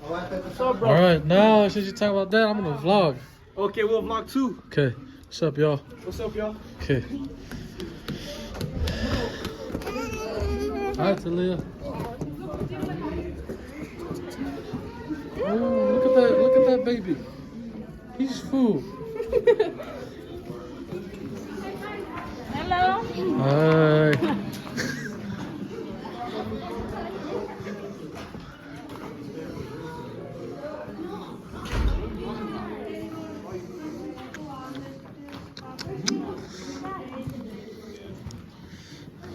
What's up, bro? Alright, now since you talk about that, I'm gonna vlog. Okay, we'll vlog too. Okay. What's up, y'all? What's up, y'all? Okay. Alright, Talia. Oh, look at that baby. He's full. Hello. Hi.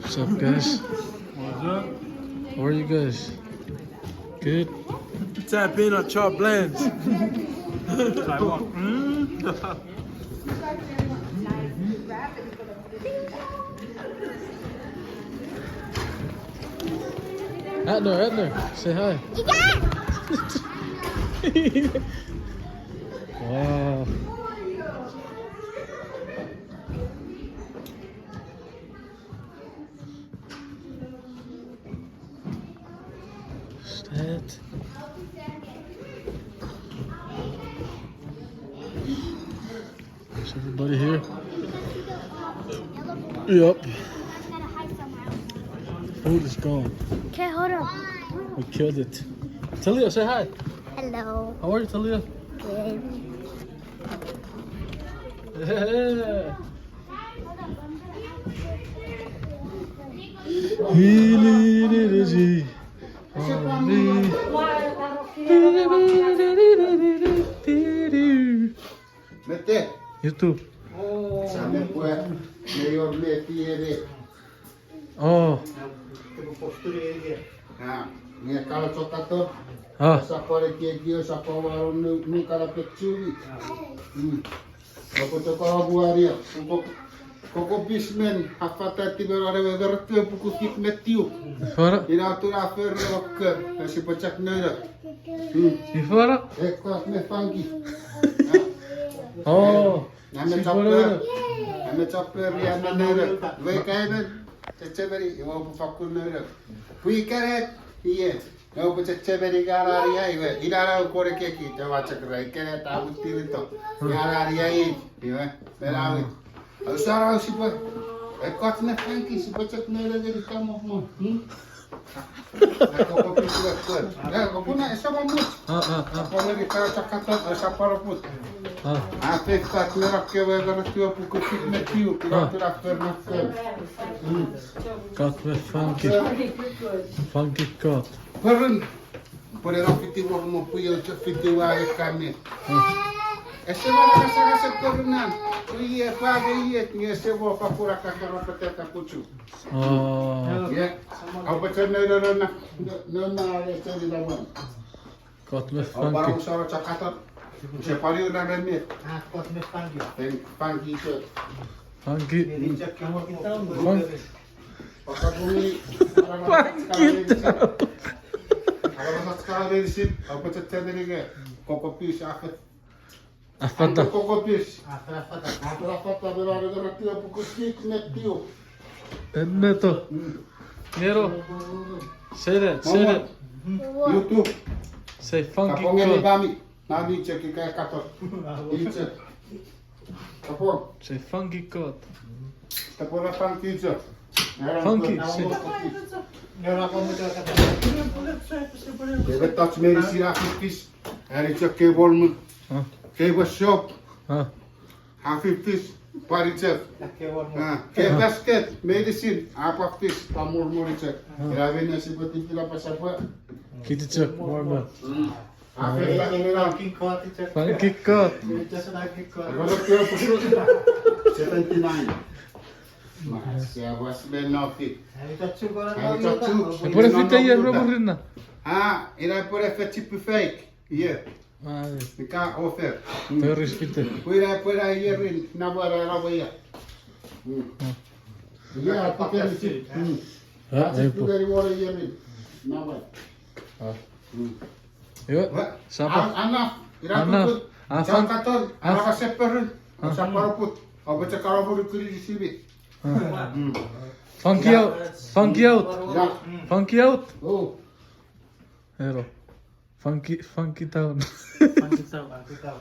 What's up, guys? What's up? How are you guys? Good? Tap in on Chart Blends. Edner, say hi. Wow. What's that? Is everybody here? Yep. Food is gone. Okay, hold on. We killed it. Talia, say hi. Hello. How are you, Talia? Good. Yeah. Healing energy on me. Mete, YouTube. sampai buat mayor meti Oh. Nah, ni kalau coklat tu, Ah. siapa lagi dia, siapa warung ni kalau kecuri. Aku cakap buat dia, koko bismen, apa tadi berada berarti buku tip metiu. Fara? Ina tu afer rocker, si pecak nera. Si Fara? Ekor me fangi. Oh. Nama Si chopper, Fara. nama chopper ya nera. Wekaiden, ceceberi, mau fakun nera. Hui karet, iya. Mau ceceberi garari ai, we. Idara kore keki, jawa cekrai karet tahu tirito. Garari ai, iya. Berawi. Usara siapa? Ekor me fangi, si pecak nera jadi kamu mau. Ako ko pisuat ko. Ako po na isa mo. Ako na kita cakatan sa paraput. Ate kat merak ke wa gara tu pu ko fit me tiu kira kira fer na fer. Got me funky. Funky got. Perun. Pore ra fiti wa mo pu yo fiti wa e kame. Ese va a sa perunan. Iya pa iya ni ese va pa pura ka ka peteta puchu. Oh. Ya. Apa cene na le cene da wan. Got me Barang funky. usaha cakatan. Saya pariu na remit. Kot me panggil. Pagi itu. Funky. Cek kamu kita. Pasal bumi. Kalau sekarang dari sini, apa cerita dari ke? Kokopis apa? Afata. Kokopis. Apa berada di rati apa kusik netio. Neto. Nero. Say that. Say that. YouTube. Say funky Kapong ini got. bami. Nabi cek kayak kator. Ini cek. Kapong. Say funky got. Kapong apa cek? Funky. Say. Deve touch medicine afifis. Hari cek ke volme. Ke shop. Afifis. Paricek. Ke basket medicine apa fish pamur muricek. Ravena seperti tidak apa-apa. Kita check more man. Afif tak kenal. Funky got. Kalau kau pukul 79. Masih awas benofit. Pura fita aí, bro, burrina. Ah, ele é por efeito tipo fake. Iya. Ai, Fica offer. terus fita. Por aí rin na bara na baya. Iya, apa kan sih? Ah, aí pô. Dari wara rin. Na baya. Yo, siapa? Anak, Anak. Jangan katon, anak seper. Saparaput. Apa cakap apa dikuri di sini? Funky out. Funky out. Ya. Funky out. Oh. Hero. Funky town. Funky sound, aku tahu.